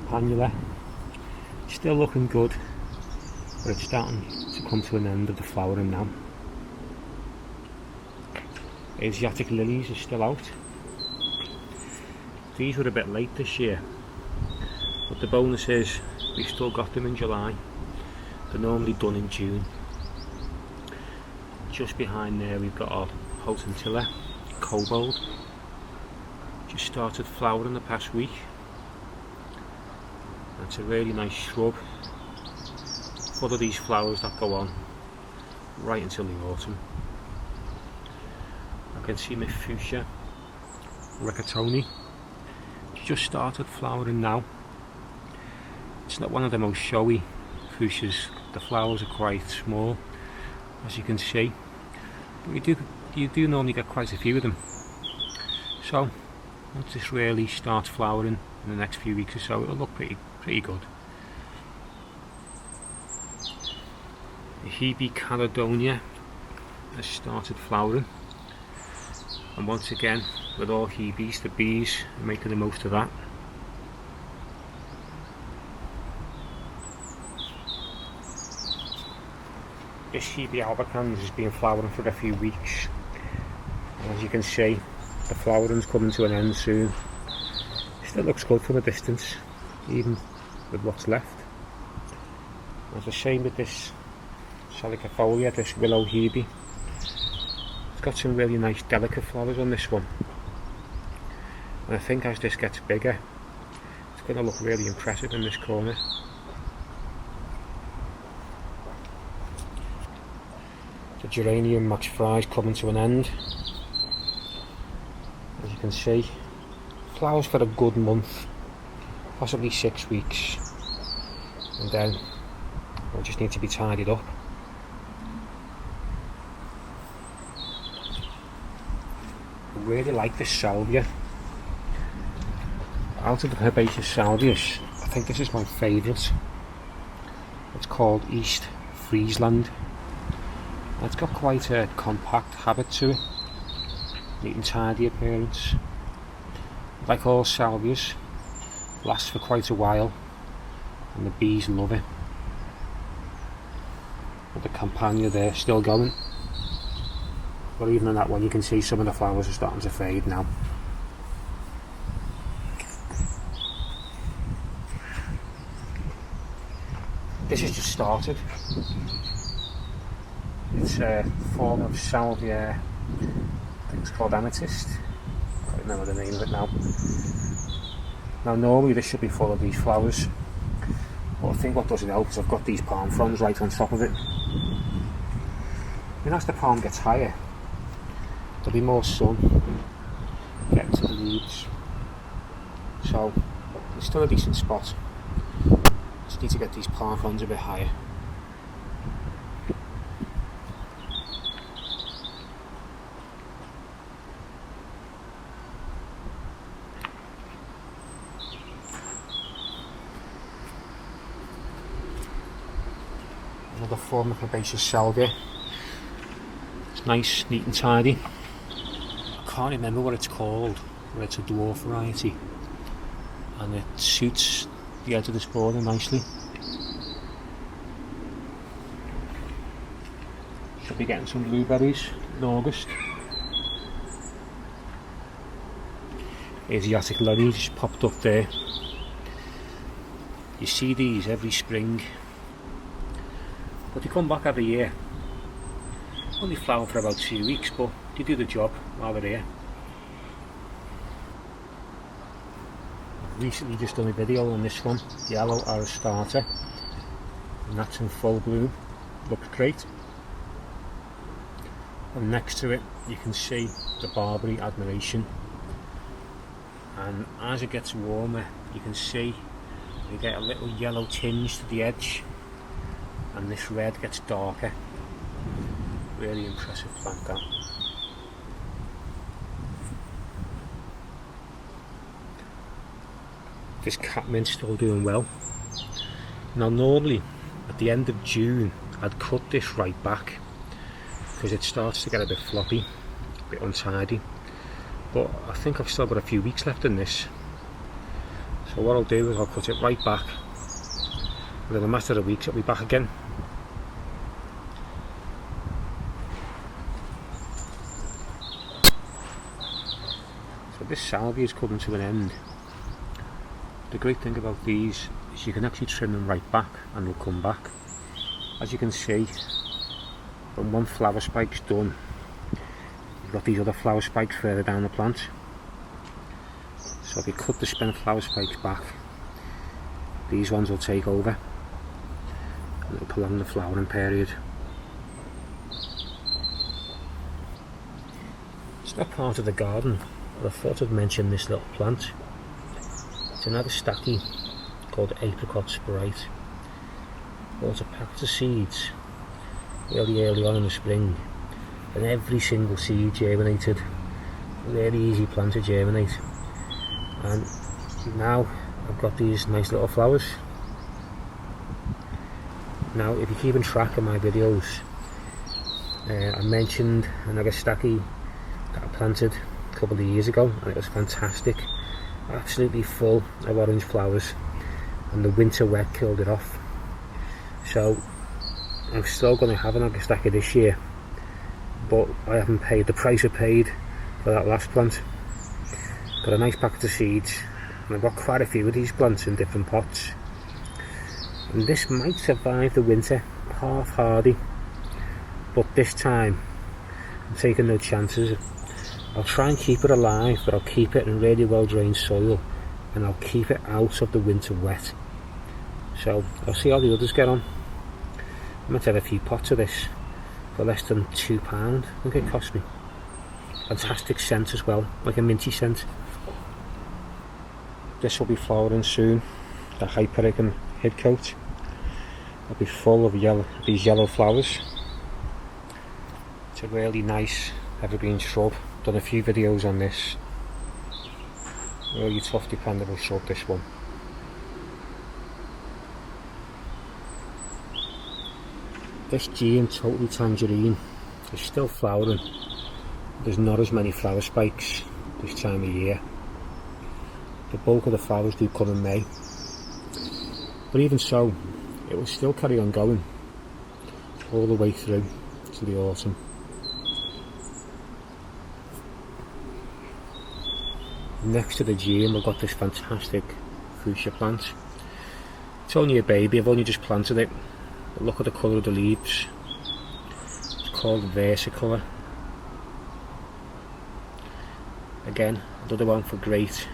campanula. Still looking good, but it's starting to come to an end of the flowering now. Asiatic lilies are still out. These were a bit late this year, but the bonus is we still got them in July. They're normally done in June. Just behind there we've got our potentilla, kobold. Just started flowering the past week. It's a really nice shrub, full of these flowers that go on right until the autumn. I can see my fuchsia riccatoni. It's just started flowering now. It's not one of the most showy fuchsias. The flowers are quite small, as you can see, but you do normally get quite a few of them. So once this really starts flowering in the next few weeks or so, it'll look pretty good. The Hebe Caledonia has started flowering, and once again with all Hebes, the bees are making the most of that. This Hebe albicans has been flowering for a few weeks, and as you can see, the flowering's coming to an end soon. Still looks good from a distance, even with what's left. There's a shame with this salicafolia, this willow Hebe. It's got some really nice delicate flowers on this one, and I think as this gets bigger, it's going to look really impressive in this corner. The geranium Max Fry's coming to an end. As you can see, flowers for a good month, possibly 6 weeks, and then they'll just need to be tidied up. I really like this salvia. Out of the herbaceous salvias, I think this is my favourite. It's called East Friesland. It's got quite a compact habit to it, neat and tidy appearance. Like all salvias, lasts for quite a while, and the bees love it. But the campanula there still going, but even on that one you can see some of the flowers are starting to fade now. This has just started. It's a form of salvia, I think it's called amethyst. I can't remember the name of it now. Now normally this should be full of these flowers, but I think what doesn't help is I've got these palm fronds right on top of it. And as the palm gets higher, there'll be more sun getting to the leaves. So it's still a decent spot. Just need to get these palm fronds a bit higher. Another form of herbaceous salvia. It's nice, neat and tidy. I can't remember what it's called, but it's a dwarf variety, and it suits the edge of this border nicely. Should be getting some blueberries in August. Asiatic lilies just popped up there. You see these every spring, but they come back every year. Only flower for about 2 weeks, but they do the job while they're here. I've recently just done a video on this one, yellow aristata, and that's in full bloom. Looks great. And next to it you can see the Barbary Admiration, and as it gets warmer you can see you get a little yellow tinge to the edge, and this red gets darker. Really impressive plant that. This catmint's still doing well. Now normally at the end of June I'd cut this right back because it starts to get a bit floppy, a bit untidy, but I think I've still got a few weeks left in this, So what I'll do is I'll put it right back, and in a matter of weeks it'll be back again. So this salvia is coming to an end. The great thing about these is you can actually trim them right back and they'll come back. As you can see, when one flower spike's done, you've got these other flower spikes further down the plant. So if you cut the spent flower spikes back, these ones will take over and it'll prolong the flowering period. It's not part of the garden, but I thought I'd mention this little plant. It's another stacky called apricot sprite. Bought a packet of seeds really early on in the spring, and every single seed germinated. Really easy plant to germinate, and now I've got these nice little flowers. Now if you're keeping track of my videos, I mentioned another stacky that I planted a couple of years ago, and it was fantastic, absolutely full of orange flowers, and the winter wet killed it off. So I'm still going to have another stacky this year, but I haven't paid the price I paid for that last plant. Got a nice packet of seeds, and I've got quite a few of these plants in different pots, and this might survive the winter, half hardy, but this time I'm taking no chances. I'll try and keep it alive, but I'll keep it in really well drained soil, and I'll keep it out of the winter wet. So I'll see how the others get on. I might have a few pots of this for less than £2, I think it cost me. Fantastic scent as well, like a minty scent. This will be flowering soon, the Hypericum headcoat. It'll be full of these yellow flowers. It's a really nice evergreen shrub. Done a few videos on this. Really tough, dependable shrub, this one. This Gean Totally Tangerine is still flowering. There's not as many flower spikes this time of year. The bulk of the flowers do come in May. But even so, it will still carry on going all the way through to the autumn. Next to the Gean, we've got this fantastic fuchsia plant. It's only a baby, I've only just planted it. But look at the colour of the leaves. It's called versicolor. Again, another one for great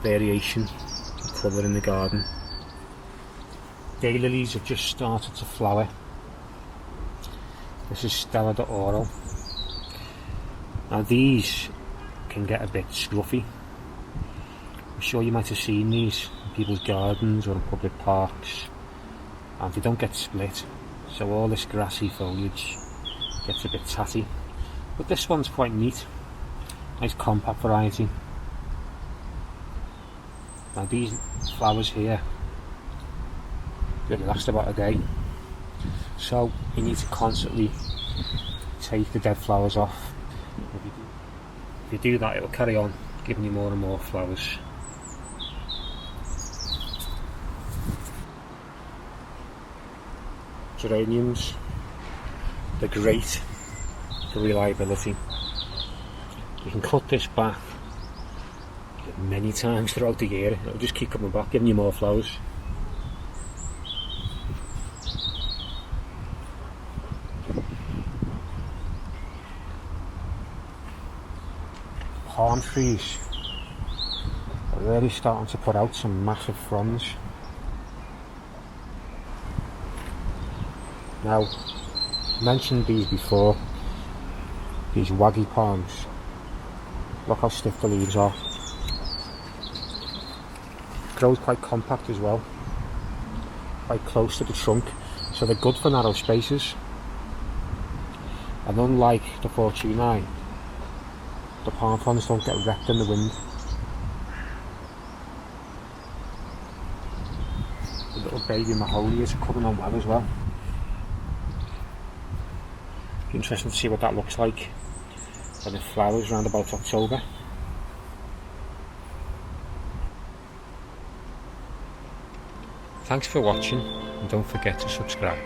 variation in colour in the garden. Daylilies have just started to flower. This is Stella d'Oro. Now these can get a bit scruffy. I'm sure you might have seen these in people's gardens or in public parks, and they don't get split, so all this grassy foliage gets a bit tatty. But this one's quite neat, nice compact variety. Now these flowers here really last about a day, so you need to constantly take the dead flowers off. If you do that, it will carry on giving you more and more flowers. Geraniums, they're great for reliability. You can cut this back many times throughout the year, it'll just keep coming back, giving you more flowers. Palm trees are really starting to put out some massive fronds. Now, I mentioned these before, these waggy palms. Look how stiff the leaves are. It grows quite compact as well, quite close to the trunk, so they're good for narrow spaces. And unlike the Fortunae, the palm fronds don't get wrecked in the wind. The little baby maholias are coming on well as well. Be interesting to see what that looks like when it flowers around about October. Thanks for watching, and don't forget to subscribe.